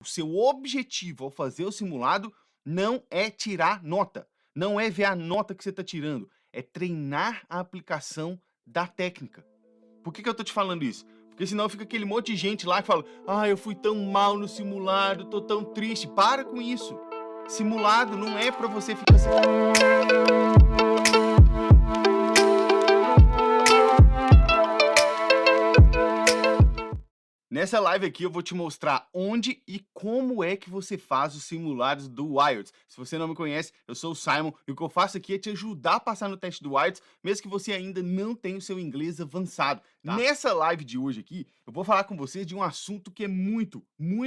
O seu objetivo ao fazer o simulado não é tirar nota, não é ver a nota que você está tirando, é treinar a aplicação da técnica. Por que eu tô te falando isso? Porque senão fica aquele monte de gente lá que fala: "Ah, eu fui tão mal no simulado, tô tão triste". Para com isso. Simulado não é para você ficar Nessa live aqui eu vou te mostrar onde e como é que você faz os simulados do IELTS. Se você não me conhece, eu sou o Simon e o que eu faço aqui é te ajudar a passar no teste do IELTS, mesmo que você ainda não tenha o seu inglês avançado, tá? Nessa live de hoje aqui, eu vou falar com vocês de um assunto que é muito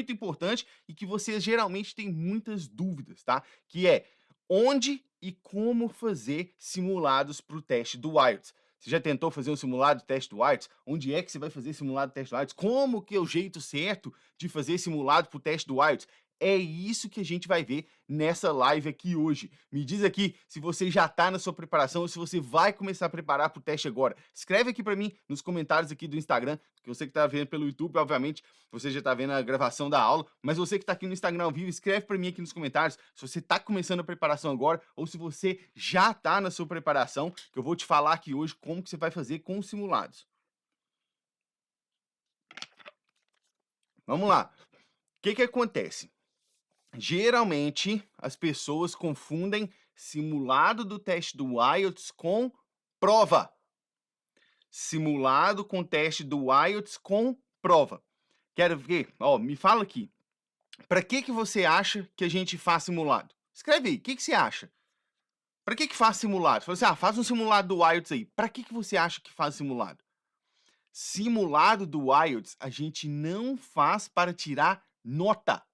importante e que vocês geralmente têm muitas dúvidas, tá? Que é onde e como fazer simulados para o teste do IELTS. Você já tentou fazer um simulado de teste do IELTS? Onde é que você vai fazer simulado de teste do IELTS? Como que é o jeito certo de fazer simulado para o teste do IELTS? É isso que a gente vai ver nessa live aqui hoje. Me diz aqui se você já está na sua preparação ou se você vai começar a preparar para o teste agora. Escreve aqui para mim nos comentários aqui do Instagram, que você que está vendo pelo YouTube, obviamente, você já está vendo a gravação da aula, mas você que está aqui no Instagram ao vivo, escreve para mim aqui nos comentários se você está começando a preparação agora ou se você já está na sua preparação, que eu vou te falar aqui hoje como que você vai fazer com os simulados. Vamos lá. O que acontece? Geralmente, as pessoas confundem simulado do teste do IELTS com prova. Simulado com teste do IELTS com prova. Quero ver, ó, me fala aqui. Para que você acha que a gente faz simulado? Escreve aí, o que você acha? Para que faz simulado? Você fala assim, ah, faz um simulado do IELTS aí. Para que você acha que faz simulado? Simulado do IELTS a gente não faz para tirar nota.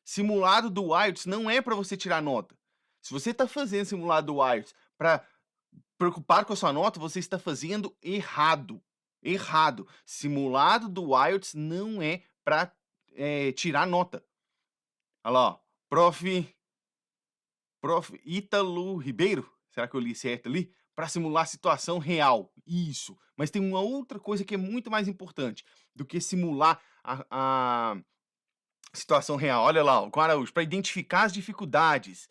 Simulado do IELTS não é para você tirar nota. Se você está fazendo simulado do IELTS para preocupar com a sua nota, você está fazendo errado. Errado. Simulado do IELTS não é para tirar nota. Olha lá, ó. Prof. Ítalo Ribeiro, será que eu li certo ali? Para simular situação real. Isso. Mas tem uma outra coisa que é muito mais importante do que simular a situação real. Olha lá, o Araújo, para identificar as dificuldades.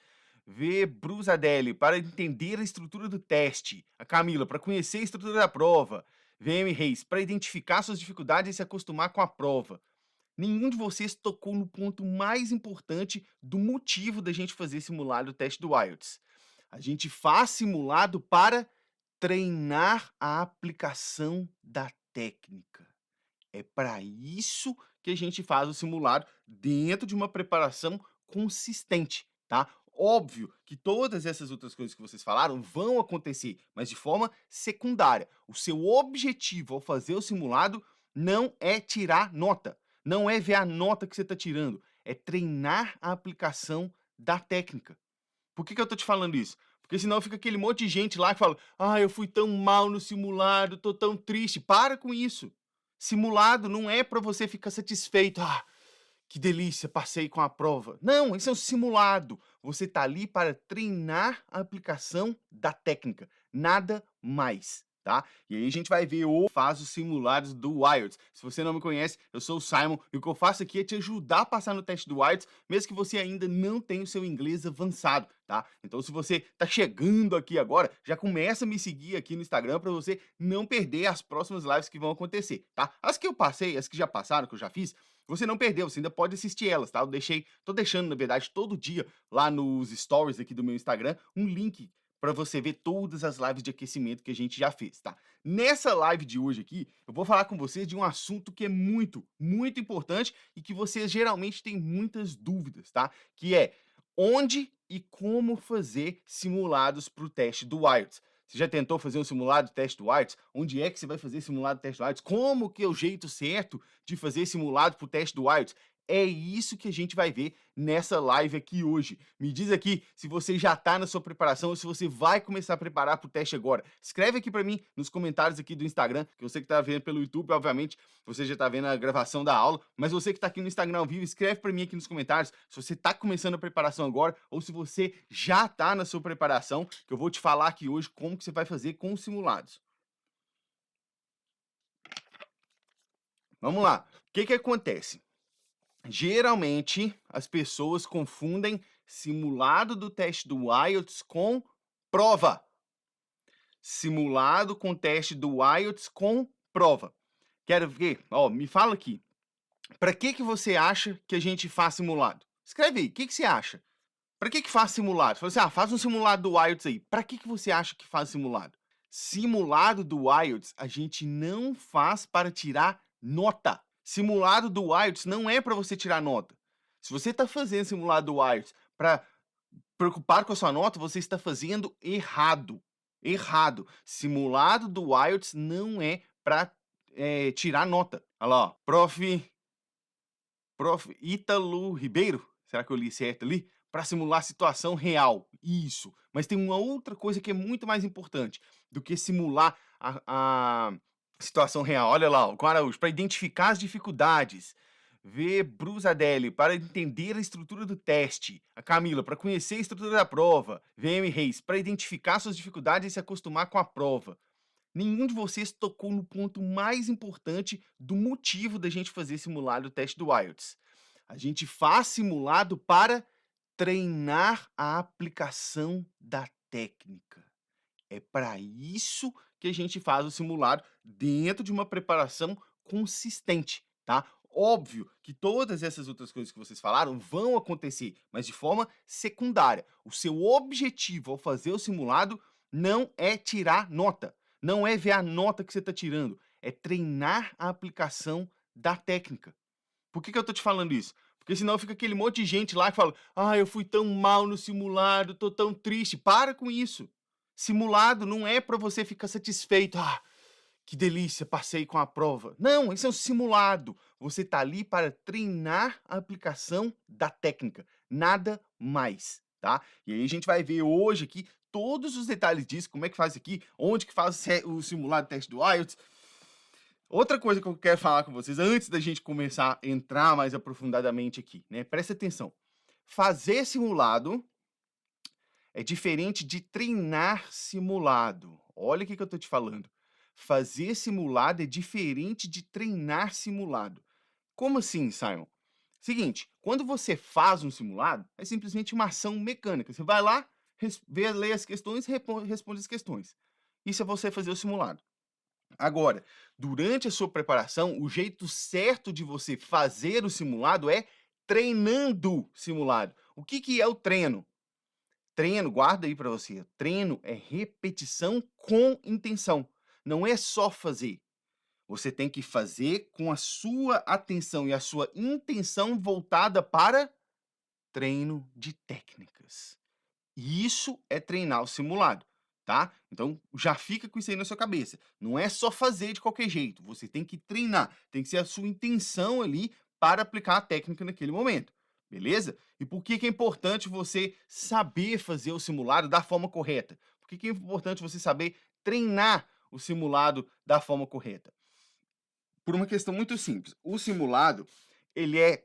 V. Brusadelli, para entender a estrutura do teste. A Camila, para conhecer a estrutura da prova. VM Reis, para identificar suas dificuldades e se acostumar com a prova. Nenhum de vocês tocou no ponto mais importante do motivo da gente fazer simulado do teste do IELTS. A gente faz simulado para treinar a aplicação da técnica. É para isso que a gente faz o simulado dentro de uma preparação consistente, tá? Óbvio que todas essas outras coisas que vocês falaram vão acontecer, mas de forma secundária. O seu objetivo ao fazer o simulado não é tirar nota, não é ver a nota que você está tirando, é treinar a aplicação da técnica. Por que eu tô te falando isso? Porque senão fica aquele monte de gente lá que fala: "Ah, eu fui tão mal no simulado, tô tão triste". Para com isso. Simulado não é para você ficar satisfeito: "Ah, que delícia, passei com a prova". Não, isso é um simulado. Você tá ali para treinar a aplicação da técnica, nada mais, tá? E aí a gente vai ver o faz os simulados do IELTS. Se você não me conhece, eu sou o Simon e o que eu faço aqui é te ajudar a passar no teste do IELTS, mesmo que você ainda não tenha o seu inglês avançado, tá? Então se você tá chegando aqui agora, já começa a me seguir aqui no Instagram para você não perder as próximas lives que vão acontecer, tá? As que eu passei, as que já passaram, que eu já fiz, você não perdeu, você ainda pode assistir elas, tá? Tô deixando, na verdade, todo dia lá nos stories aqui do meu Instagram, um link para você ver todas as lives de aquecimento que a gente já fez, tá? Nessa live de hoje aqui, eu vou falar com vocês de um assunto que é muito importante e que vocês geralmente têm muitas dúvidas, tá? Que é onde e como fazer simulados para o teste do IELTS. Você já tentou fazer um simulado de teste do IELTS? Onde é que você vai fazer simulado de teste do IELTS? Como que é o jeito certo de fazer simulado para o teste do IELTS? É isso que a gente vai ver nessa live aqui hoje. Me diz aqui se você já está na sua preparação ou se você vai começar a preparar para o teste agora. Escreve aqui para mim nos comentários aqui do Instagram, que você que está vendo pelo YouTube, obviamente, você já está vendo a gravação da aula, mas você que está aqui no Instagram ao vivo, escreve para mim aqui nos comentários se você está começando a preparação agora ou se você já está na sua preparação, que eu vou te falar aqui hoje como que você vai fazer com os simulados. Vamos lá. O que acontece? Geralmente, as pessoas confundem simulado do teste do IELTS com prova. Simulado com teste do IELTS com prova. Quero ver, ó, me fala aqui. Para que você acha que a gente faz simulado? Escreve aí, o que que você acha? Para que faz simulado? Você fala assim: "Ah, faz um simulado do IELTS aí". Para que você acha que faz simulado? Simulado do IELTS a gente não faz para tirar nota. Simulado do IELTS não é para você tirar nota. Se você está fazendo simulado do IELTS para preocupar com a sua nota, você está fazendo errado. Errado. Simulado do IELTS não é para tirar nota. Olha lá, ó, Prof. Ítalo Ribeiro, será que eu li certo ali? Para simular situação real. Isso. Mas tem uma outra coisa que é muito mais importante do que simular a situação real. Olha lá, o Araújo, para identificar as dificuldades. V. Brusadelli, para entender a estrutura do teste. A Camila, para conhecer a estrutura da prova. VM Reis, para identificar suas dificuldades e se acostumar com a prova. Nenhum de vocês tocou no ponto mais importante do motivo da gente fazer simulado o teste do IELTS. A gente faz simulado para treinar a aplicação da técnica. É para isso que a gente faz o simulado dentro de uma preparação consistente, tá? Óbvio que todas essas outras coisas que vocês falaram vão acontecer, mas de forma secundária. O seu objetivo ao fazer o simulado não é tirar nota, não é ver a nota que você está tirando, é treinar a aplicação da técnica. Por que eu tô te falando isso? Porque senão fica aquele monte de gente lá que fala: "Ah, eu fui tão mal no simulado, tô tão triste". Para com isso. Simulado não é para você ficar satisfeito: "Ah, que delícia, passei com a prova". Não, isso é um simulado. Você tá ali para treinar a aplicação da técnica, nada mais, tá? E aí a gente vai ver hoje aqui todos os detalhes disso, como é que faz aqui, onde que faz o simulado teste do IELTS. Outra coisa que eu quero falar com vocês, antes da gente começar a entrar mais aprofundadamente aqui, né? Presta atenção. Fazer simulado é diferente de treinar simulado. Olha o que eu tô te falando. Fazer simulado é diferente de treinar simulado. Como assim, Simon? Seguinte, quando você faz um simulado, é simplesmente uma ação mecânica. Você vai lá, vê, lê as questões, responde as questões. Isso é você fazer o simulado. Agora, durante a sua preparação, o jeito certo de você fazer o simulado é treinando simulado. O que que é o treino? Treino, guarda aí para você. Treino é repetição com intenção. Não é só fazer. Você tem que fazer com a sua atenção e a sua intenção voltada para treino de técnicas. Isso é treinar o simulado, tá? Então já fica com isso aí na sua cabeça. Não é só fazer de qualquer jeito. Você tem que treinar. Tem que ser a sua intenção ali para aplicar a técnica naquele momento. Beleza? E por que que é importante você saber fazer o simulado da forma correta? Por que que é importante você saber treinar o simulado da forma correta? Por uma questão muito simples. O simulado, ele é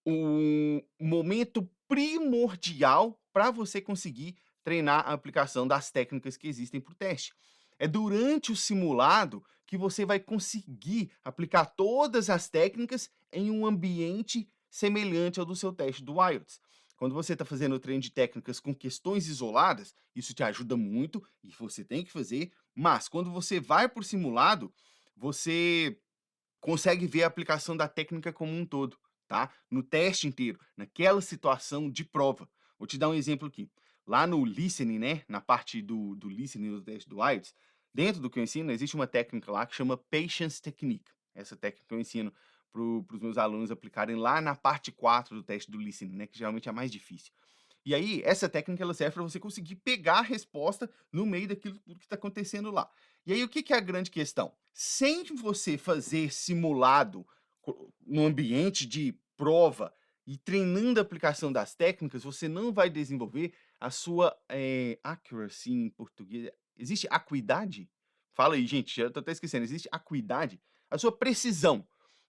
um momento primordial para você conseguir treinar a aplicação das técnicas que existem para o teste. É durante o simulado que você vai conseguir aplicar todas as técnicas em um ambiente semelhante ao do seu teste do IELTS. Quando você está fazendo o treino de técnicas com questões isoladas, isso te ajuda muito e você tem que fazer, mas quando você vai por simulado, você consegue ver a aplicação da técnica como um todo, tá? No teste inteiro, naquela situação de prova. Vou te dar um exemplo aqui. Lá no listening, né, na parte do listening do teste do IELTS, dentro do que eu ensino, existe uma técnica lá que chama Patience Technique. Essa técnica eu ensino para os meus alunos aplicarem lá na parte 4 do teste do listening, né, que geralmente é a mais difícil. E aí, essa técnica ela serve para você conseguir pegar a resposta no meio daquilo tudo que está acontecendo lá. E aí, o que que é a grande questão? Sem você fazer simulado no ambiente de prova e treinando a aplicação das técnicas, você não vai desenvolver a sua accuracy em português. Existe acuidade? Fala aí, gente, já estou até esquecendo. Existe acuidade? A sua precisão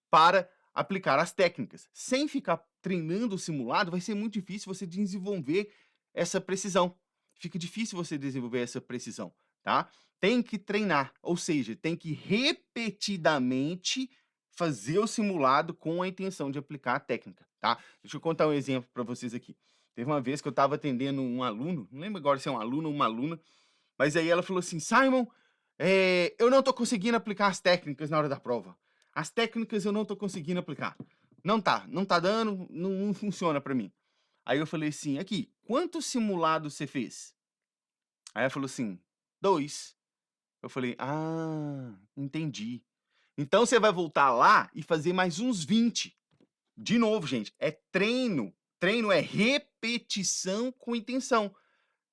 para aplicar as técnicas. Sem ficar treinando o simulado, vai ser muito difícil você desenvolver essa precisão. Fica difícil você desenvolver essa precisão, tá? Tem que treinar, ou seja, tem que repetidamente fazer o simulado com a intenção de aplicar a técnica. tá? Deixa eu contar um exemplo para vocês aqui. Teve uma vez que eu estava atendendo um aluno, não lembro agora se é um aluno ou uma aluna, mas aí ela falou assim: "Simon, eu não tô conseguindo aplicar as técnicas na hora da prova. As técnicas eu não tô conseguindo aplicar. Não tá dando, não funciona para mim". Aí eu falei assim: "Aqui, quantos simulados você fez?" Aí ela falou assim: "2". Eu falei: "Ah, entendi. Então você vai voltar lá e fazer mais uns 20". De novo, gente, é treino. Treino é repetição com intenção.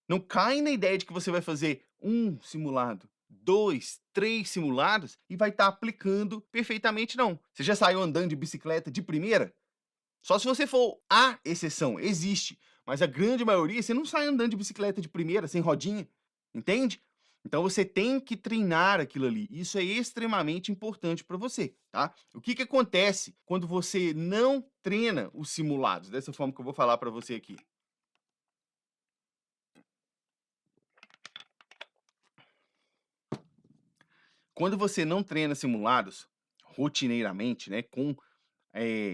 Não cai na ideia de que você vai fazer um simulado, 2, 3 simulados e vai estar aplicando perfeitamente, não. Você já saiu andando de bicicleta de primeira? Só se você for a exceção, existe. Mas a grande maioria, você não sai andando de bicicleta de primeira, sem rodinha, entende? Então você tem que treinar aquilo ali. Isso é extremamente importante para você, tá? O que que acontece quando você não treina os simulados? Dessa forma que eu vou falar para você aqui. Quando você não treina simulados rotineiramente, né, com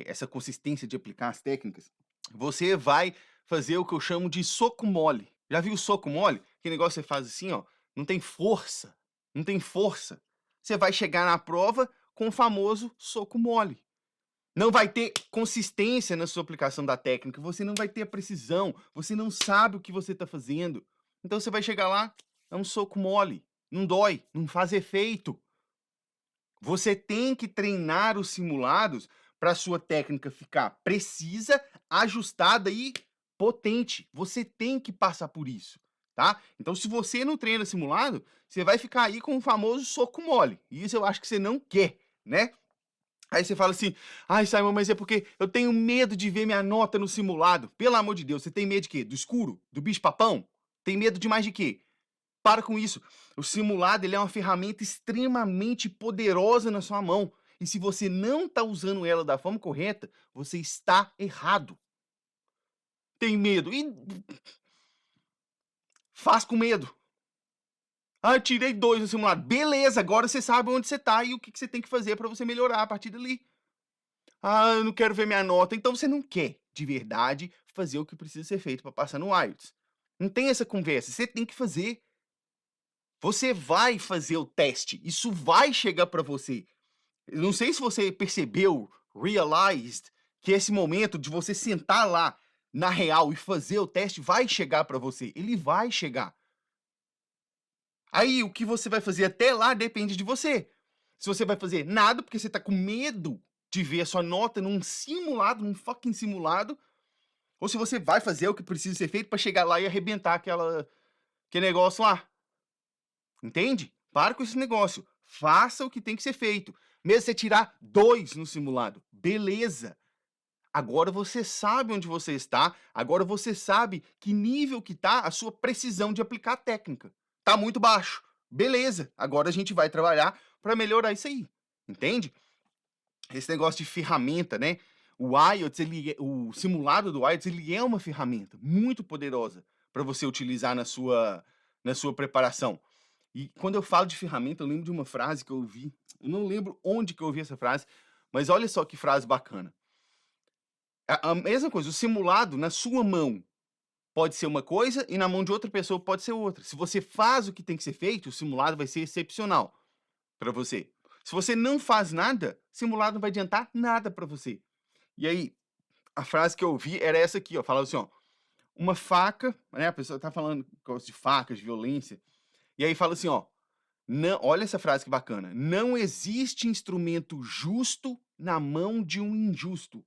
essa consistência de aplicar as técnicas, você vai fazer o que eu chamo de soco mole. Já viu o soco mole? Que negócio que você faz assim, ó, não tem força, não tem força. Você vai chegar na prova com o famoso soco mole. Não vai ter consistência na sua aplicação da técnica, você não vai ter a precisão, você não sabe o que você está fazendo. Então você vai chegar lá, é um soco mole, não dói, não faz efeito. Você tem que treinar os simulados para sua técnica ficar precisa, ajustada e potente. Você tem que passar por isso, tá? Então, se você não treina simulado, você vai ficar aí com o famoso soco mole. E isso eu acho que você não quer, né? Aí você fala assim: "Ai, Simon, mas é porque eu tenho medo de ver minha nota no simulado". Pelo amor de Deus, você tem medo de quê? Do escuro? Do bicho-papão? Tem medo de mais de quê? Para com isso. O simulado ele é uma ferramenta extremamente poderosa na sua mão. E se você não está usando ela da forma correta, você está errado. Tem medo. E faz com medo. Ah, tirei 2 no simulado. Beleza, agora você sabe onde você está e o que você tem que fazer para você melhorar a partir dali. Ah, eu não quero ver minha nota. Então você não quer, de verdade, fazer o que precisa ser feito para passar no IELTS. Não tem essa conversa. Você tem que fazer. Você vai fazer o teste. Isso vai chegar para você. Eu não sei se você percebeu, realized, que esse momento de você sentar lá na real e fazer o teste vai chegar para você. Ele vai chegar. Aí o que você vai fazer até lá depende de você. Se você vai fazer nada porque você tá com medo de ver a sua nota num simulado, num fucking simulado, ou se você vai fazer o que precisa ser feito para chegar lá e arrebentar aquele negócio lá. Entende? Para com esse negócio. Faça o que tem que ser feito. Mesmo você tirar 2 no simulado, beleza. Agora você sabe onde você está, agora você sabe que nível que tá a sua precisão de aplicar a técnica. Tá muito baixo. Beleza. Agora a gente vai trabalhar para melhorar isso aí. Entende? Esse negócio de ferramenta, né? O IELTS, o simulado do IELTS, ele é uma ferramenta muito poderosa para você utilizar na sua preparação. E quando eu falo de ferramenta, eu lembro de uma frase que eu ouvi. Eu não lembro onde que eu ouvi essa frase, mas olha só que frase bacana. A mesma coisa, o simulado na sua mão pode ser uma coisa e na mão de outra pessoa pode ser outra. Se você faz o que tem que ser feito, o simulado vai ser excepcional para você. Se você não faz nada, o simulado não vai adiantar nada para você. E aí, a frase que eu ouvi era essa aqui, ó, falava assim, ó, uma faca, né, a pessoa tá falando de facas, de violência, e aí fala assim, ó, não, olha essa frase que bacana. Não existe instrumento justo na mão de um injusto,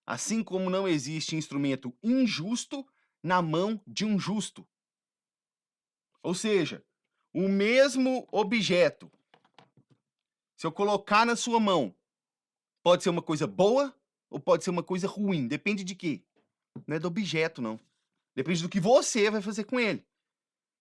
assim como não existe instrumento injusto na mão de um justo. Ou seja, o mesmo objeto, se eu colocar na sua mão, pode ser uma coisa boa ou pode ser uma coisa ruim. Depende de quê? Não é do objeto, não. Depende do que você vai fazer com ele.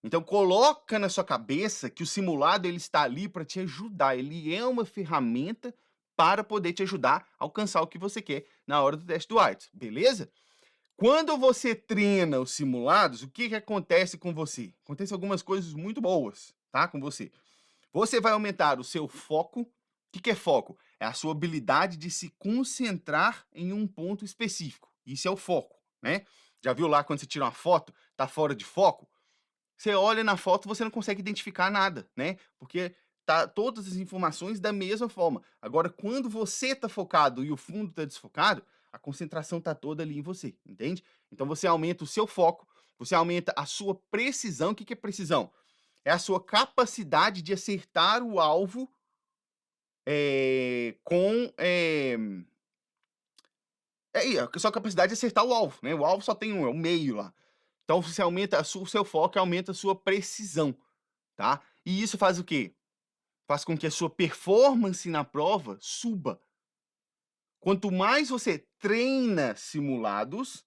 Então coloca na sua cabeça que o simulado ele está ali para te ajudar. Ele é uma ferramenta para poder te ajudar a alcançar o que você quer na hora do teste do IELTS, beleza? Quando você treina os simulados, o que que acontece com você? Acontecem algumas coisas muito boas, tá, com você. Você vai aumentar o seu foco, Que é foco? É a sua habilidade de se concentrar em um ponto específico. Isso é o foco, né? Já viu lá quando você tira uma foto, tá fora de foco? Você olha na foto, você não consegue identificar nada, né? Porque tá todas as informações da mesma forma. Agora, quando você tá focado e o fundo tá desfocado, a concentração tá toda ali em você, entende? Então você aumenta o seu foco, você aumenta a sua precisão. O que é precisão? É a sua capacidade de acertar o alvo com a sua capacidade de acertar o alvo, né? O alvo só tem um, é o meio lá. Então você aumenta o seu foco e aumenta a sua precisão, tá? E isso faz o quê? Faz com que a sua performance na prova suba. Quanto mais você treina simulados,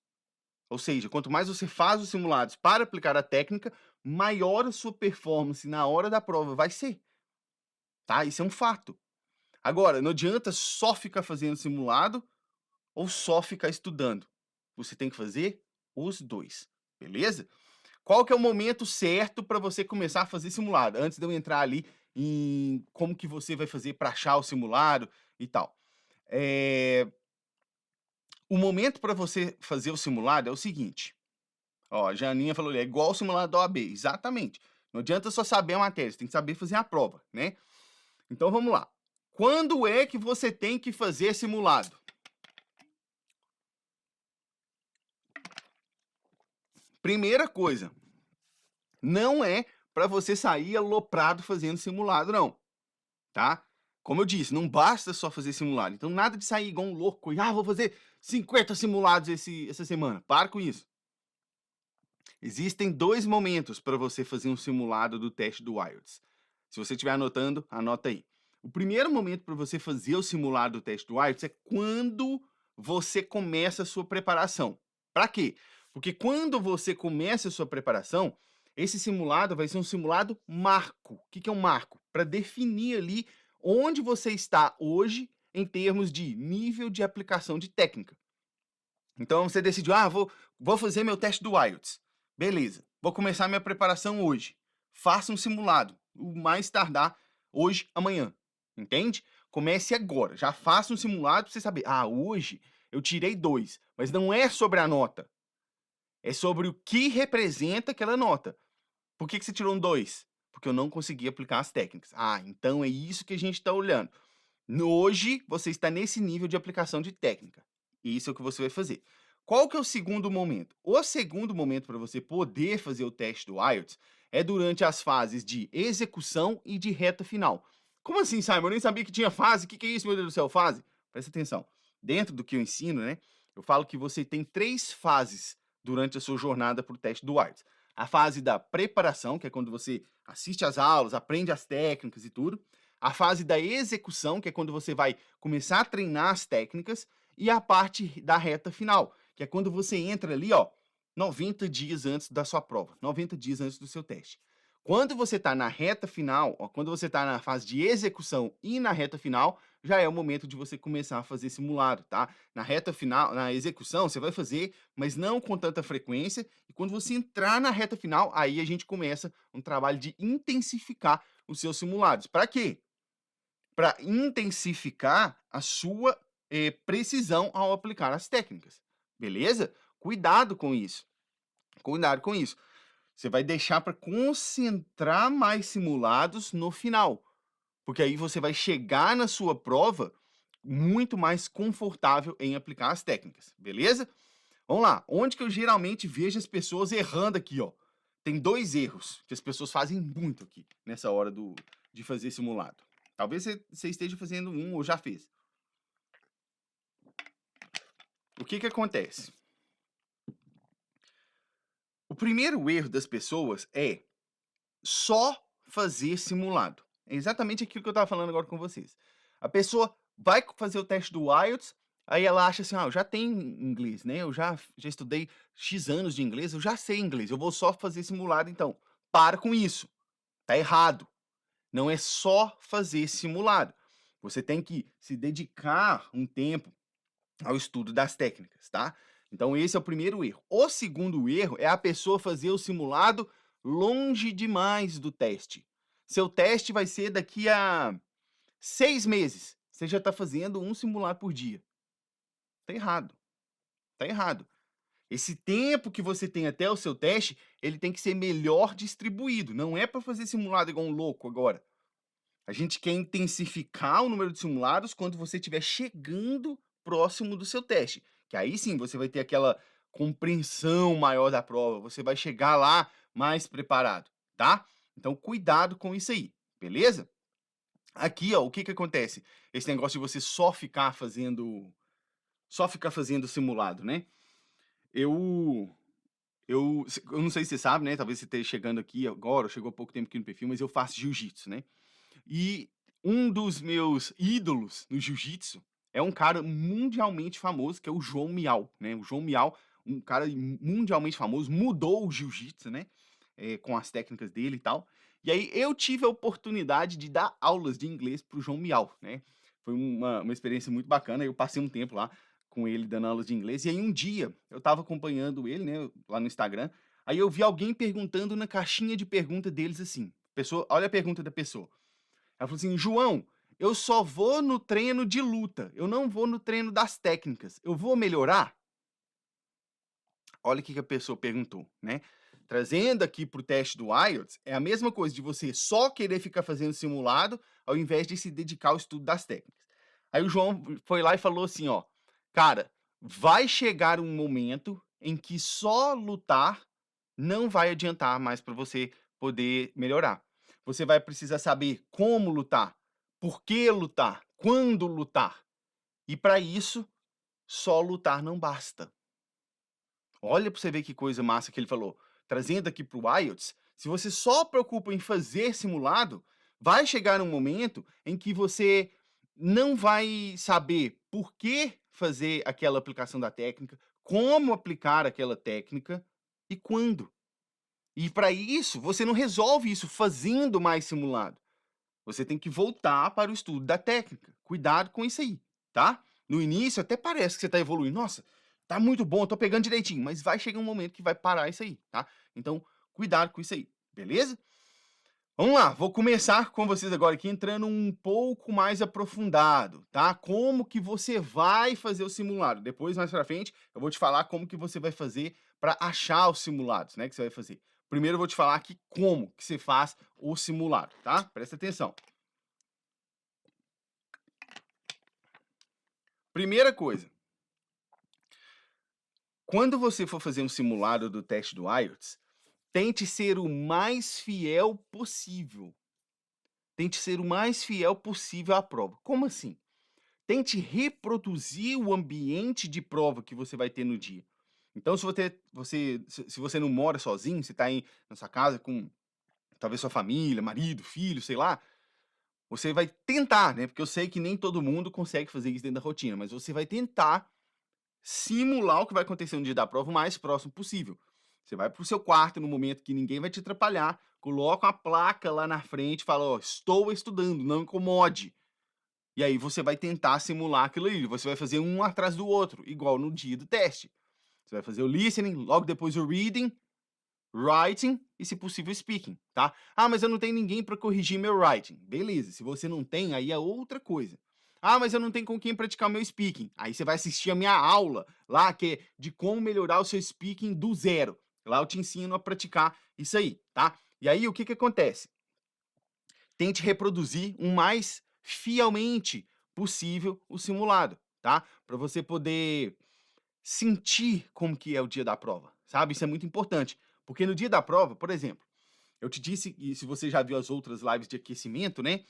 ou seja, quanto mais você faz os simulados para aplicar a técnica, maior a sua performance na hora da prova vai ser, tá? Isso é um fato. Agora, não adianta só ficar fazendo simulado ou só ficar estudando. Você tem que fazer os dois, beleza? Qual que é o momento certo para você começar a fazer simulado? Antes de eu entrar ali em como que você vai fazer para achar o simulado e tal. O momento para você fazer o simulado é o seguinte. Ó, a Janinha falou ali, é igual o simulado da OAB. Exatamente. Não adianta só saber a matéria, você tem que saber fazer a prova, né? Então vamos lá. Quando é que você tem que fazer simulado? Primeira coisa, não é para você sair aloprado fazendo simulado, não, tá? Como eu disse, não basta só fazer simulado. Então, nada de sair igual um louco e, vou fazer 50 simulados essa semana. Para com isso. Existem 2 momentos para você fazer um simulado do teste do IELTS. Se você estiver anotando, anota aí. O primeiro momento para você fazer o simulado do teste do IELTS é quando você começa a sua preparação. Para quê? Porque quando você começa a sua preparação, esse simulado vai ser um simulado marco. O que é um marco? Para definir ali onde você está hoje em termos de nível de aplicação de técnica. Então você decidiu, vou fazer meu teste do IELTS. Beleza, vou começar minha preparação hoje. Faça um simulado, o mais tardar hoje, amanhã. Entende? Comece agora, já faça um simulado para você saber. Hoje eu tirei 2, mas não é sobre a nota. É sobre o que representa aquela nota. Por que você tirou um 2? Porque eu não consegui aplicar as técnicas. Então é isso que a gente está olhando. Hoje você está nesse nível de aplicação de técnica. Isso é o que você vai fazer. Qual que é o segundo momento? O segundo momento para você poder fazer o teste do IELTS é durante as fases de execução e de reta final. Como assim, Simon? Eu nem sabia que tinha fase. O que é isso, meu Deus do céu? Fase? Presta atenção. Dentro do que eu ensino, né? Eu falo que você tem 3 fases durante a sua jornada para o teste do IELTS. A fase da preparação, que é quando você assiste às aulas, aprende as técnicas e tudo. A fase da execução, que é quando você vai começar a treinar as técnicas. E a parte da reta final, que é quando você entra ali, 90 dias antes da sua prova, 90 dias antes do seu teste. Quando você está na reta final, quando você está na fase de execução e na reta final, já é o momento de você começar a fazer simulado, tá? Na reta final, na execução, você vai fazer, mas não com tanta frequência. E quando você entrar na reta final, aí a gente começa um trabalho de intensificar os seus simulados. Para quê? Para intensificar a sua precisão ao aplicar as técnicas, beleza? Cuidado com isso. Cuidado com isso. Você vai deixar para concentrar mais simulados no final, porque aí você vai chegar na sua prova muito mais confortável em aplicar as técnicas, beleza? Vamos lá. Onde que eu geralmente vejo as pessoas errando aqui, ó? Tem 2 erros que as pessoas fazem muito aqui nessa hora de fazer simulado. Talvez você esteja fazendo um ou já fez. O que acontece? O primeiro erro das pessoas é só fazer simulado. É exatamente aquilo que eu estava falando agora com vocês. A pessoa vai fazer o teste do IELTS, aí ela acha assim, eu já tenho inglês, né? Eu já estudei X anos de inglês, eu já sei inglês, eu vou só fazer simulado então. Para com isso. Tá errado. Não é só fazer simulado. Você tem que se dedicar um tempo ao estudo das técnicas, tá? Então esse é o primeiro erro. O segundo erro é a pessoa fazer o simulado longe demais do teste. Seu teste vai ser daqui a 6 meses, você já está fazendo um simulado por dia. Tá errado, tá errado. Esse tempo que você tem até o seu teste, ele tem que ser melhor distribuído, não é para fazer simulado igual um louco agora. A gente quer intensificar o número de simulados quando você estiver chegando próximo do seu teste, que aí sim você vai ter aquela compreensão maior da prova, você vai chegar lá mais preparado, tá? Então cuidado com isso aí, beleza? Aqui, ó, o que que acontece? Esse negócio de você só ficar fazendo simulado, né? Eu eu não sei se você sabe, né, talvez você esteja chegando aqui agora, ou chegou há pouco tempo aqui no perfil, mas eu faço jiu-jitsu, né? E um dos meus ídolos no jiu-jitsu é um cara mundialmente famoso, que é o João Miau, né? O João Miau, um cara mundialmente famoso, mudou o jiu-jitsu, né? Com as técnicas dele e tal. E aí eu tive a oportunidade de dar aulas de inglês para o João Miau, né? Foi uma experiência muito bacana. Eu passei um tempo lá com ele dando aulas de inglês. E aí um dia eu estava acompanhando ele, né, lá no Instagram. Aí eu vi alguém perguntando na caixinha de pergunta deles assim. Pessoa, olha a pergunta da pessoa. Ela falou assim: João, eu só vou no treino de luta, eu não vou no treino das técnicas. Eu vou melhorar? Olha o que a pessoa perguntou, né? Trazendo aqui para o teste do IELTS, é a mesma coisa de você só querer ficar fazendo simulado, ao invés de se dedicar ao estudo das técnicas. Aí o João foi lá e falou assim, ó, cara, vai chegar um momento em que só lutar não vai adiantar mais para você poder melhorar. Você vai precisar saber como lutar, por que lutar, quando lutar. E para isso, só lutar não basta. Olha para você ver que coisa massa que ele falou. Trazendo aqui para o IELTS, se você só preocupa em fazer simulado, vai chegar um momento em que você não vai saber por que fazer aquela aplicação da técnica, como aplicar aquela técnica e quando. E para isso, você não resolve isso fazendo mais simulado. Você tem que voltar para o estudo da técnica. Cuidado com isso aí, tá? No início até parece que você está evoluindo. Nossa, tá muito bom, tô pegando direitinho, mas vai chegar um momento que vai parar isso aí, tá? Então, cuidado com isso aí, beleza? Vamos lá, vou começar com vocês agora aqui entrando um pouco mais aprofundado, tá? Como que você vai fazer o simulado. Depois, mais pra frente, eu vou te falar como que você vai fazer para achar os simulados, né, que você vai fazer. Primeiro eu vou te falar aqui como que você faz o simulado, tá? Presta atenção. Primeira coisa, quando você for fazer um simulado do teste do IELTS, tente ser o mais fiel possível. Tente ser o mais fiel possível à prova. Como assim? Tente reproduzir o ambiente de prova que você vai ter no dia. Então, se você não mora sozinho, você está aí na sua casa com talvez sua família, marido, filho, sei lá, você vai tentar, né? Porque eu sei que nem todo mundo consegue fazer isso dentro da rotina, mas você vai tentar simular o que vai acontecer no dia da prova o mais próximo possível. Você vai para o seu quarto no momento que ninguém vai te atrapalhar, coloca uma placa lá na frente e fala: ó, estou estudando, não incomode. E aí você vai tentar simular aquilo ali. Você vai fazer um atrás do outro, igual no dia do teste. Você vai fazer o listening, logo depois o reading, writing e, se possível, speaking, tá? Ah, mas eu não tenho ninguém para corrigir meu writing. Beleza, se você não tem, aí é outra coisa. Ah, mas eu não tenho com quem praticar meu speaking. Aí você vai assistir a minha aula lá, que é de como melhorar o seu speaking do zero. Lá eu te ensino a praticar isso aí, tá? E aí o que que acontece? Tente reproduzir o mais fielmente possível o simulado, tá? Para você poder sentir como que é o dia da prova, sabe? Isso é muito importante, porque no dia da prova, por exemplo, eu te disse, e se você já viu as outras lives de aquecimento, né?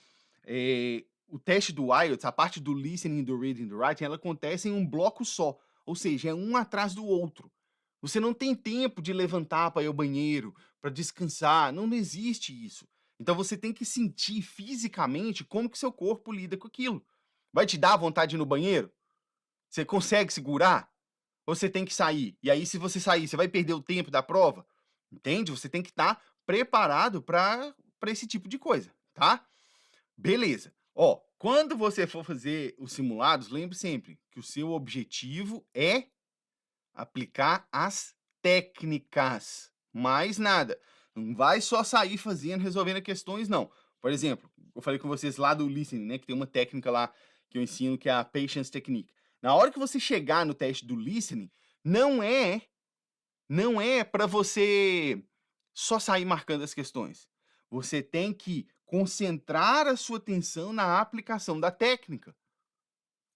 O teste do IELTS, a parte do listening, do reading, do writing, ela acontece em um bloco só, ou seja, é um atrás do outro. Você não tem tempo de levantar para ir ao banheiro, para descansar, não existe isso. Então você tem que sentir fisicamente como que seu corpo lida com aquilo. Vai te dar vontade de ir no banheiro? Você consegue segurar? Ou você tem que sair? E aí, se você sair, você vai perder o tempo da prova? Entende? Você tem que estar preparado para esse tipo de coisa, tá? Beleza. Ó, quando você for fazer os simulados, lembre sempre que o seu objetivo é aplicar as técnicas, mais nada. Não vai só sair fazendo, resolvendo questões, não. Por exemplo, eu falei com vocês lá do listening, né, que tem uma técnica lá que eu ensino que é a patience technique. Na hora que você chegar no teste do listening, não é para você só sair marcando as questões. Você tem que concentrar a sua atenção na aplicação da técnica.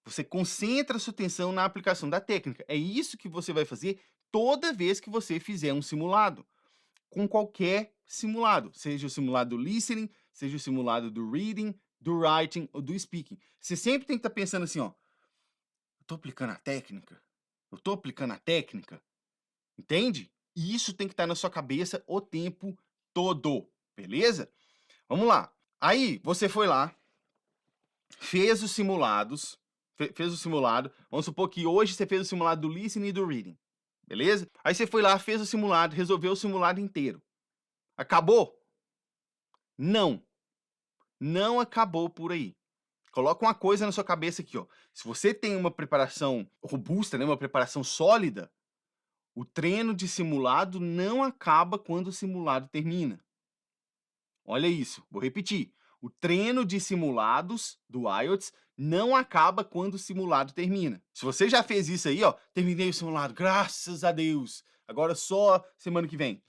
Você concentra a sua atenção na aplicação da técnica. É isso que você vai fazer toda vez que você fizer um simulado. Com qualquer simulado, seja o simulado do listening, seja o simulado do reading, do writing ou do speaking. Você sempre tem que estar pensando assim, ó, eu tô aplicando a técnica? Eu tô aplicando a técnica? Entende? E isso tem que estar na sua cabeça o tempo todo, beleza? Vamos lá. Aí, você foi lá, fez os simulados, fez o simulado. Vamos supor que hoje você fez o simulado do listening e do reading, beleza? Aí você foi lá, fez o simulado, resolveu o simulado inteiro. Acabou? Não. Não acabou por aí. Coloca uma coisa na sua cabeça aqui, ó. Se você tem uma preparação robusta, né, uma preparação sólida, o treino de simulado não acaba quando o simulado termina. Olha isso, vou repetir. O treino de simulados do IELTS não acaba quando o simulado termina. Se você já fez isso aí, ó, terminei o simulado, graças a Deus. Agora só semana que vem.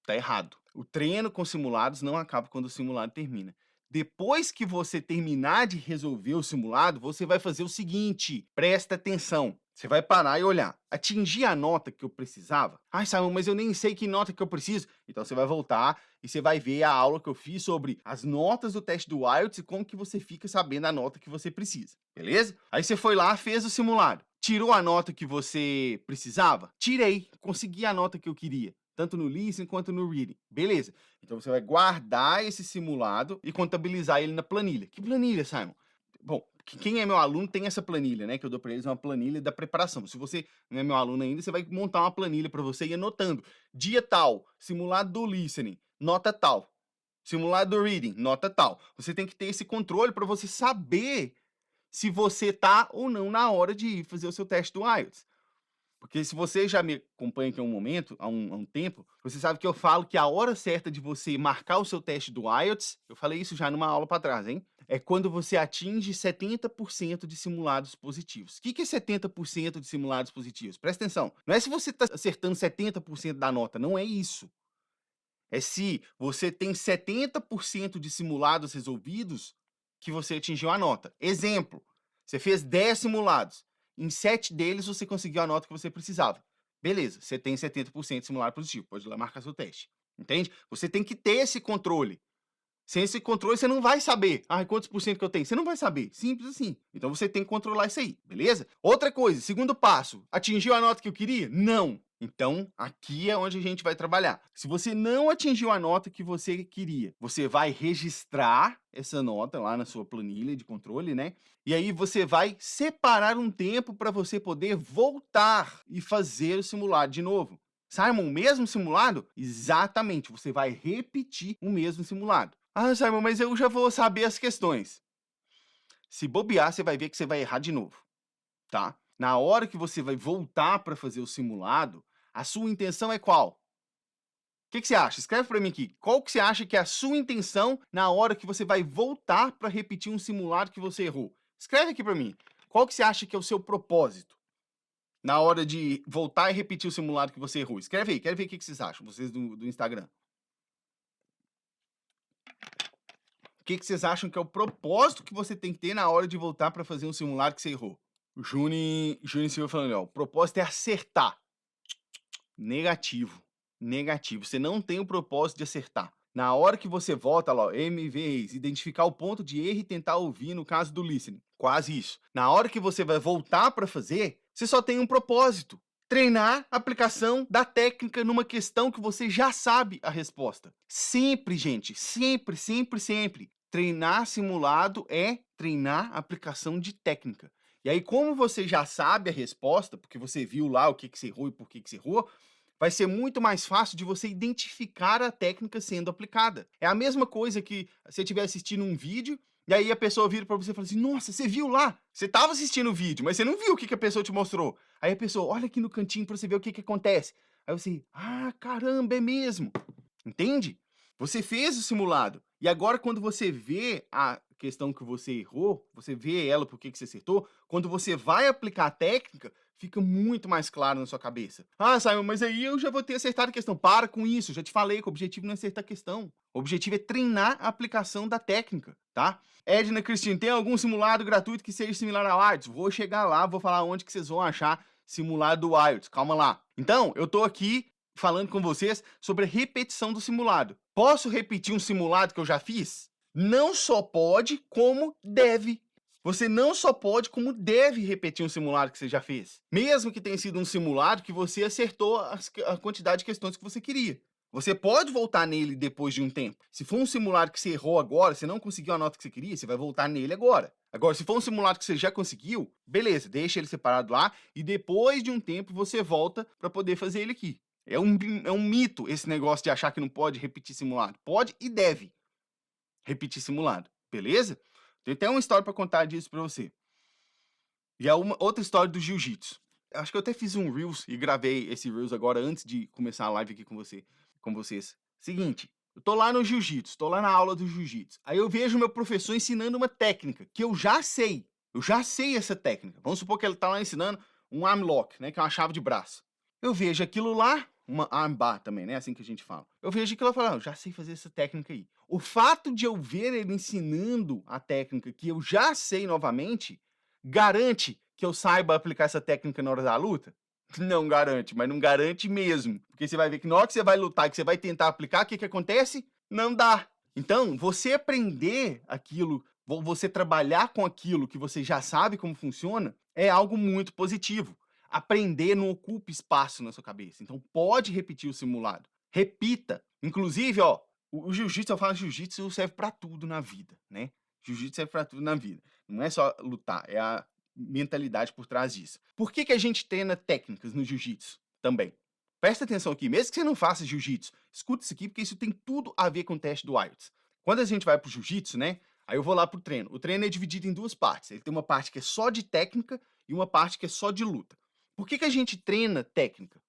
Tá errado. O treino com simulados não acaba quando o simulado termina. Depois que você terminar de resolver o simulado, você vai fazer o seguinte, presta atenção. Você vai parar e olhar. Atingir a nota que eu precisava? Ai, Simon, mas eu nem sei que nota que eu preciso. Então você vai voltar e você vai ver a aula que eu fiz sobre as notas do teste do IELTS e como que você fica sabendo a nota que você precisa. Beleza? Aí você foi lá, fez o simulado. Tirou a nota que você precisava? Tirei. Consegui a nota que eu queria. Tanto no listening quanto no reading. Beleza. Então você vai guardar esse simulado e contabilizar ele na planilha. Que planilha, Simon? Bom, quem é meu aluno tem essa planilha, né? Que eu dou para eles uma planilha da preparação. Se você não é meu aluno ainda, você vai montar uma planilha para você e ir anotando. Dia tal, simulado do listening, nota tal. Simulado do reading, nota tal. Você tem que ter esse controle para você saber se você tá ou não na hora de ir fazer o seu teste do IELTS. Porque se você já me acompanha aqui há um momento, há um tempo, você sabe que eu falo que a hora certa de você marcar o seu teste do IELTS, eu falei isso já numa aula para trás, hein? É quando você atinge 70% de simulados positivos. O que é 70% de simulados positivos? Presta atenção. Não é se você está acertando 70% da nota, não é isso. É se você tem 70% de simulados resolvidos que você atingiu a nota. Exemplo, você fez 10 simulados. Em 7 deles você conseguiu a nota que você precisava. Beleza, você tem 70% de simulado positivo. Pode ir lá marcar seu teste. Entende? Você tem que ter esse controle. Sem esse controle, você não vai saber. Ah, quantos por cento que eu tenho? Você não vai saber. Simples assim. Então você tem que controlar isso aí, beleza? Outra coisa, segundo passo. Atingiu a nota que eu queria? Não. Então, aqui é onde a gente vai trabalhar. Se você não atingiu a nota que você queria, você vai registrar essa nota lá na sua planilha de controle, né? E aí você vai separar um tempo para você poder voltar e fazer o simulado de novo. Simon, o mesmo simulado? Exatamente, você vai repetir o mesmo simulado. Ah, Simon, mas eu já vou saber as questões. Se bobear, você vai ver que você vai errar de novo, tá? Na hora que você vai voltar para fazer o simulado, a sua intenção é qual? O que você acha? Escreve para mim aqui. Qual que você acha que é a sua intenção na hora que você vai voltar para repetir um simulado que você errou? Escreve aqui para mim. Qual que você acha que é o seu propósito na hora de voltar e repetir o simulado que você errou? Escreve aí. Quero ver o que vocês acham, vocês do Instagram. O que vocês acham que é o propósito que você tem que ter na hora de voltar para fazer um simulado que você errou? O Juni Silva falando, ó, o propósito é acertar. Negativo. Negativo. Você não tem o propósito de acertar. Na hora que você volta lá, ó, MVs, identificar o ponto de erro e tentar ouvir no caso do listening. Quase isso. Na hora que você vai voltar para fazer, você só tem um propósito. Treinar a aplicação da técnica numa questão que você já sabe a resposta. Sempre, gente. Sempre, sempre, sempre. Treinar simulado é treinar a aplicação de técnica. E aí, como você já sabe a resposta, porque você viu lá o que você errou e por que você errou, vai ser muito mais fácil de você identificar a técnica sendo aplicada. É a mesma coisa que você estiver assistindo um vídeo e aí a pessoa vira para você e fala assim, nossa, você viu lá? Você estava assistindo o vídeo, mas você não viu o que a pessoa te mostrou. Aí a pessoa, olha aqui no cantinho para você ver o que acontece. Aí você, ah, caramba, é mesmo. Entende? Você fez o simulado E agora quando você vê a questão que você errou, você vê ela, por que que você acertou, quando você vai aplicar a técnica, fica muito mais claro na sua cabeça. "Ah, Simon, mas aí eu já vou ter acertado a questão". Para com isso, já te falei que o objetivo não é acertar a questão. O objetivo é treinar a aplicação da técnica, tá? Edna Cristina, tem algum simulado gratuito que seja similar ao IELTS? Vou chegar lá, vou falar onde que vocês vão achar simulado do IELTS. Calma lá. Então, eu tô aqui falando com vocês sobre a repetição do simulado. Posso repetir um simulado que eu já fiz? Não só pode, como deve. Você não só pode, como deve repetir um simulado que você já fez. Mesmo que tenha sido um simulado que você acertou a quantidade de questões que você queria. Você pode voltar nele depois de um tempo. Se for um simulado que você errou agora, você não conseguiu a nota que você queria, você vai voltar nele agora. Agora, se for um simulado que você já conseguiu, beleza, deixa ele separado lá e depois de um tempo você volta para poder fazer ele aqui. É um mito esse negócio de achar que não pode repetir simulado. Pode e deve repetir simulado, beleza? Tem até uma história para contar disso para você. E é uma outra história do jiu-jitsu. Acho que eu até fiz um Reels e gravei esse Reels agora antes de começar a live aqui com vocês. Seguinte, eu tô lá no jiu-jitsu, tô lá na aula do jiu-jitsu. Aí eu vejo meu professor ensinando uma técnica que eu já sei. Eu já sei essa técnica. Vamos supor que ele tá lá ensinando um arm lock, né, que é uma chave de braço. Eu vejo aquilo lá, uma armbar também, né, assim que a gente fala. Eu vejo aquilo e falo, eu já sei fazer essa técnica aí. O fato de eu ver ele ensinando a técnica que eu já sei novamente, garante que eu saiba aplicar essa técnica na hora da luta? Não garante, mas não garante mesmo. Porque você vai ver que na hora que você vai lutar, que você vai tentar aplicar, o que que acontece? Não dá. Então, você aprender aquilo, você trabalhar com aquilo que você já sabe como funciona, é algo muito positivo. Aprender não ocupa espaço na sua cabeça. Então, pode repetir o simulado. Repita. Inclusive, ó, o jiu-jitsu, eu falo jiu-jitsu serve para tudo na vida, né? Jiu-jitsu serve para tudo na vida. Não é só lutar, é a mentalidade por trás disso. Por que que a gente treina técnicas no jiu-jitsu também? Presta atenção aqui, mesmo que você não faça jiu-jitsu, escuta isso aqui porque isso tem tudo a ver com o teste do IELTS. Quando a gente vai pro jiu-jitsu, né? Aí eu vou lá pro treino. O treino é dividido em duas partes. Ele tem uma parte que é só de técnica e uma parte que é só de luta. Por que que a gente treina técnica?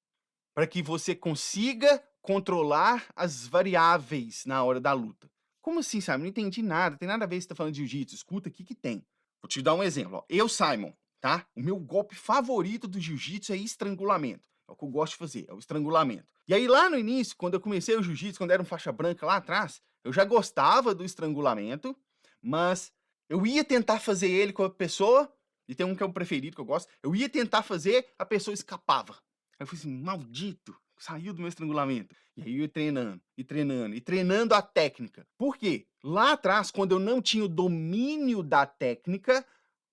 Para que você consiga controlar as variáveis na hora da luta. Como assim, Simon? Não entendi nada. Tem nada a ver se você tá falando de jiu-jitsu. Escuta aqui que tem. Vou te dar um exemplo. Ó. Eu, Simon, tá? O meu golpe favorito do jiu-jitsu é estrangulamento. É o que eu gosto de fazer, é o estrangulamento. E aí, lá no início, quando eu comecei o jiu-jitsu, quando era um faixa branca lá atrás, eu já gostava do estrangulamento, mas eu ia tentar fazer ele com a pessoa, e tem um que é o preferido que eu gosto, eu ia tentar fazer, a pessoa escapava. Aí eu falei assim, maldito, saiu do meu estrangulamento. E aí eu ia treinando, e treinando, e treinando a técnica. Por quê? Lá atrás, quando eu não tinha o domínio da técnica,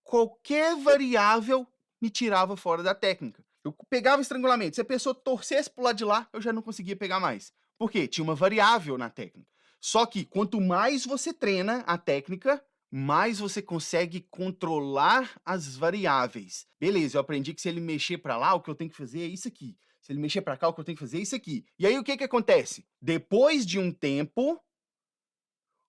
qualquer variável me tirava fora da técnica. Eu pegava o estrangulamento, se a pessoa torcesse pro lado de lá, eu já não conseguia pegar mais. Por quê? Tinha uma variável na técnica. Só que quanto mais você treina a técnica, mais você consegue controlar as variáveis. Beleza, eu aprendi que se ele mexer para lá, o que eu tenho que fazer é isso aqui. Se ele mexer para cá, o que eu tenho que fazer é isso aqui. E aí o que que acontece? Depois de um tempo,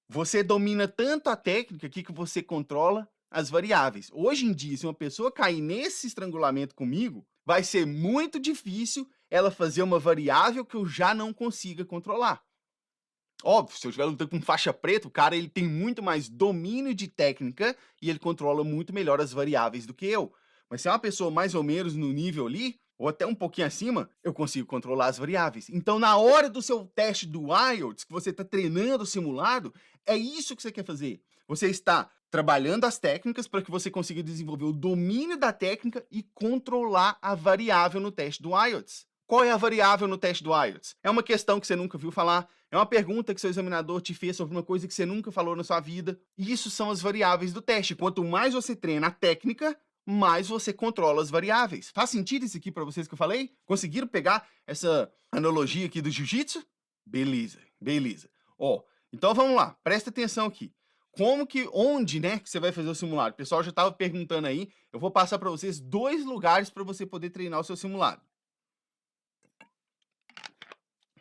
você domina tanto a técnica aqui que você controla as variáveis. Hoje em dia, se uma pessoa cair nesse estrangulamento comigo, vai ser muito difícil ela fazer uma variável que eu já não consiga controlar. Óbvio, se eu estiver lutando com faixa preta, o cara ele tem muito mais domínio de técnica e ele controla muito melhor as variáveis do que eu. Mas se é uma pessoa mais ou menos no nível ali, ou até um pouquinho acima, eu consigo controlar as variáveis. Então, na hora do seu teste do IELTS, que você está treinando o simulado, é isso que você quer fazer. Você está trabalhando as técnicas para que você consiga desenvolver o domínio da técnica e controlar a variável no teste do IELTS. Qual é a variável no teste do IELTS? É uma questão que você nunca viu falar, é uma pergunta que seu examinador te fez sobre uma coisa que você nunca falou na sua vida. Isso são as variáveis do teste. Quanto mais você treina a técnica, mais você controla as variáveis. Faz sentido isso aqui para vocês que eu falei? Conseguiram pegar essa analogia aqui do jiu-jitsu? Beleza, beleza. Ó, então vamos lá, presta atenção aqui. Onde, né, que você vai fazer o simulado? O pessoal já estava perguntando aí. Eu vou passar para vocês 2 lugares para você poder treinar o seu simulado.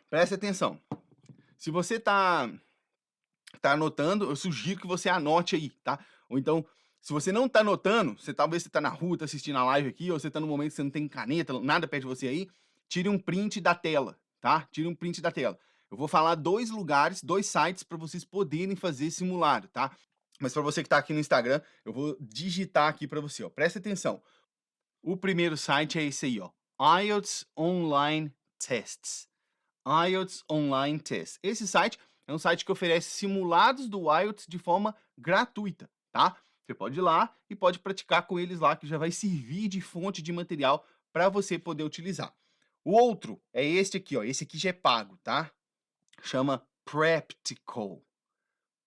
Presta atenção. Se você tá anotando, eu sugiro que você anote aí, tá? Ou então, se você não tá anotando, talvez você tá na rua, tá assistindo a live aqui, ou você tá no momento que você não tem caneta, nada perto de você aí, tire um print da tela, tá? Tire um print da tela. Eu vou falar 2 lugares, 2 sites para vocês poderem fazer simulado, tá? Mas para você que está aqui no Instagram, eu vou digitar aqui para você, ó, presta atenção. O primeiro site é esse aí, ó, IELTS Online Tests. IELTS Online Test. Esse site é um site que oferece simulados do IELTS de forma gratuita, tá? Você pode ir lá e pode praticar com eles lá, que já vai servir de fonte de material para você poder utilizar. O outro é este aqui, ó. Esse aqui já é pago, tá? Chama Practical.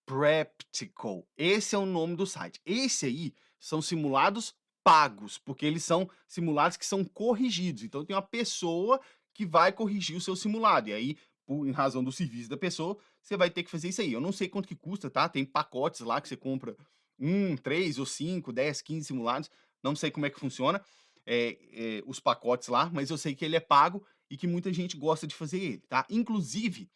Practical. Esse é o nome do site. Esse aí são simulados pagos, porque eles são simulados que são corrigidos. Então tem uma pessoa que vai corrigir o seu simulado. E aí, em razão do serviço da pessoa, você vai ter que fazer isso aí. Eu não sei quanto que custa, tá? Tem pacotes lá que você compra 3 ou 5, 10, 15 simulados. Não sei como é que funciona os pacotes lá, mas eu sei que ele é pago e que muita gente gosta de fazer ele, tá? Inclusive,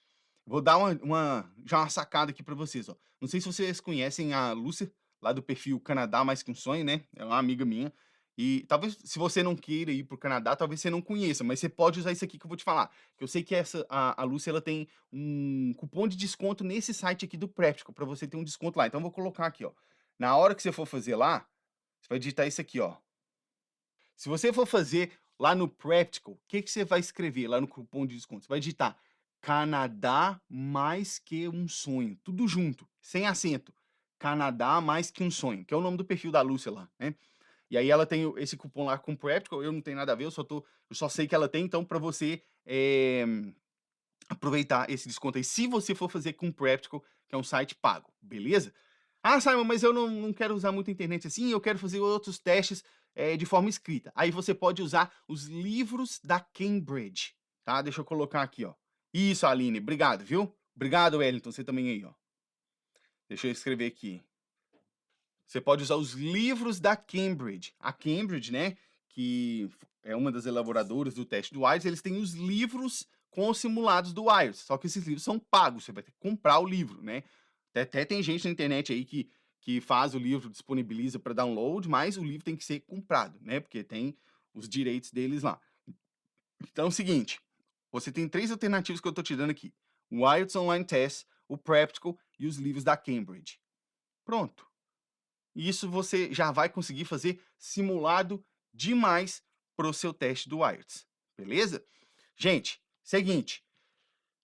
vou dar uma sacada aqui para vocês, ó. Não sei se vocês conhecem a Lúcia, lá do perfil Canadá Mais Que Um Sonho, né? É uma amiga minha. E talvez, se você não queira ir para o Canadá, talvez você não conheça, mas você pode usar isso aqui que eu vou te falar. Que eu sei que a Lúcia, ela tem um cupom de desconto nesse site aqui do Practical, para você ter um desconto lá. Então, eu vou colocar aqui, ó. Na hora que você for fazer lá, você vai digitar isso aqui, ó. Se você for fazer lá no Practical, o que você vai escrever lá no cupom de desconto? Você vai digitar Canadá Mais Que Um Sonho, tudo junto, sem acento. Canadá Mais Que Um Sonho, que é o nome do perfil da Lúcia lá, né? E aí ela tem esse cupom lá com Practical, eu não tenho nada a ver, eu só sei que ela tem, então para você aproveitar esse desconto aí, se você for fazer com Practical, que é um site pago, beleza? Ah, Simon, mas eu não quero usar muito a internet assim, eu quero fazer outros testes de forma escrita. Aí você pode usar os livros da Cambridge, tá? Deixa eu colocar aqui, ó. Isso, Aline, obrigado, viu? Obrigado, Wellington, você também aí, ó. Deixa eu escrever aqui. Você pode usar os livros da Cambridge. A Cambridge, né, que é uma das elaboradoras do teste do IELTS, eles têm os livros com os simulados do IELTS, só que esses livros são pagos, você vai ter que comprar o livro, né? Até tem gente na internet aí que faz o livro, disponibiliza para download, mas o livro tem que ser comprado, né? Porque tem os direitos deles lá. Então é o seguinte, você tem 3 alternativas que eu estou te dando aqui. O IELTS Online Test, o Practical e os livros da Cambridge. Pronto. Isso você já vai conseguir fazer simulado demais para o seu teste do IELTS, beleza? Gente, seguinte,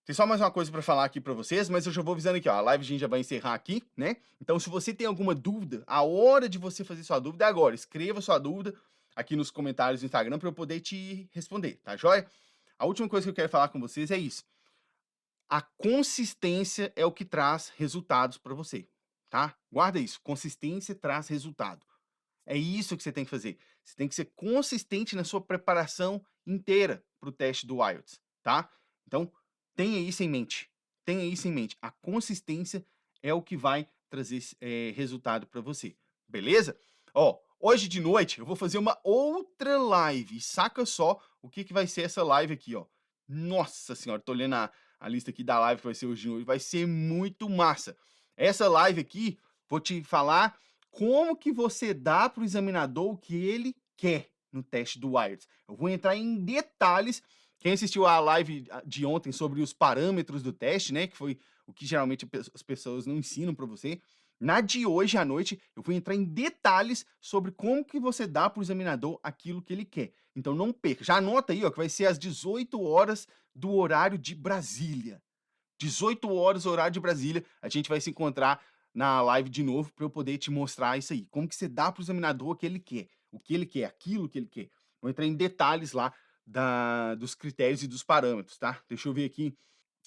tem só mais uma coisa para falar aqui para vocês, mas eu já vou avisando aqui, ó, a live a gente já vai encerrar aqui, né? Então, se você tem alguma dúvida, a hora de você fazer sua dúvida é agora. Escreva sua dúvida aqui nos comentários do Instagram para eu poder te responder, tá joia? A última coisa que eu quero falar com vocês é isso. A consistência é o que traz resultados para você, tá? Guarda isso, consistência traz resultado. É isso que você tem que fazer. Você tem que ser consistente na sua preparação inteira para o teste do IELTS, tá? Então, tenha isso em mente. Tenha isso em mente. A consistência é o que vai trazer resultado para você. Beleza? Ó, hoje de noite eu vou fazer uma outra live. Saca só o que vai ser essa live aqui, ó. Nossa senhora, tô olhando a lista aqui da live que vai ser hoje de noite. Vai ser muito massa. Essa live aqui, vou te falar como que você dá para o examinador o que ele quer no teste do IELTS. Eu vou entrar em detalhes. Quem assistiu a live de ontem sobre os parâmetros do teste, né, que foi o que geralmente as pessoas não ensinam para você, na de hoje à noite eu vou entrar em detalhes sobre como que você dá para o examinador aquilo que ele quer. Então não perca. Já anota aí, ó, que vai ser às 18 horas do horário de Brasília. 18 horas, horário de Brasília, a gente vai se encontrar na live de novo para eu poder te mostrar isso aí. Como que você dá para o examinador o que ele quer, aquilo que ele quer. Vou entrar em detalhes lá dos critérios e dos parâmetros, tá? Deixa eu ver aqui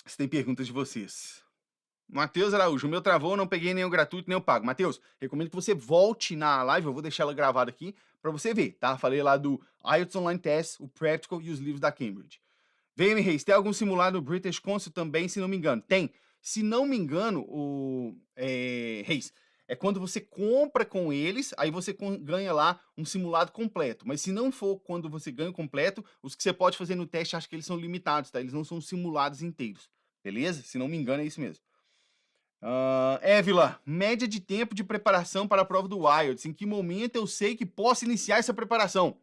se tem perguntas de vocês. Matheus Araújo, o meu travou, não peguei nem o gratuito nem o pago. Matheus, recomendo que você volte na live, eu vou deixar ela gravada aqui para você ver, tá? Falei lá do IELTS Online Test, o Practical e os livros da Cambridge. VM Reis, tem algum simulado British Council também, se não me engano? Tem. Se não me engano, Reis, é quando você compra com eles, aí você ganha lá um simulado completo. Mas se não for quando você ganha o completo, os que você pode fazer no teste, acho que eles são limitados, tá? Eles não são simulados inteiros. Beleza? Se não me engano, é isso mesmo. Évila, média de tempo de preparação para a prova do IELTS. Em que momento eu sei que posso iniciar essa preparação?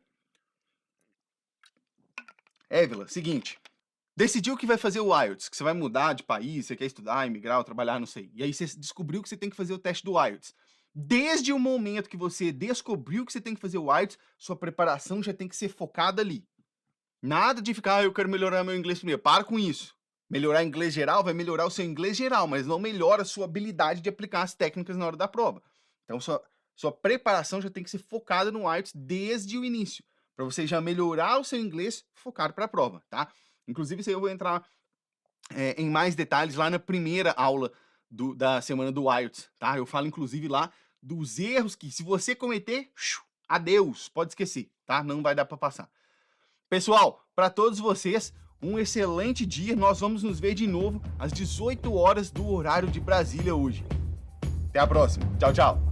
Évila, seguinte. Decidiu que vai fazer o IELTS, que você vai mudar de país, você quer estudar, emigrar ou trabalhar, não sei. E aí você descobriu que você tem que fazer o teste do IELTS. Desde o momento que você descobriu que você tem que fazer o IELTS, sua preparação já tem que ser focada ali. Nada de ficar, eu quero melhorar meu inglês primeiro. Para com isso. Melhorar inglês geral vai melhorar o seu inglês geral, mas não melhora a sua habilidade de aplicar as técnicas na hora da prova. Então, sua preparação já tem que ser focada no IELTS desde o início, para você já melhorar o seu inglês focado para a prova, tá? Inclusive, isso aí eu vou entrar em mais detalhes lá na primeira aula da semana do IELTS, tá? Eu falo, inclusive, lá dos erros que, se você cometer, adeus, pode esquecer, tá? Não vai dar para passar. Pessoal, para todos vocês, um excelente dia. Nós vamos nos ver de novo às 18 horas do horário de Brasília hoje. Até a próxima. Tchau, tchau.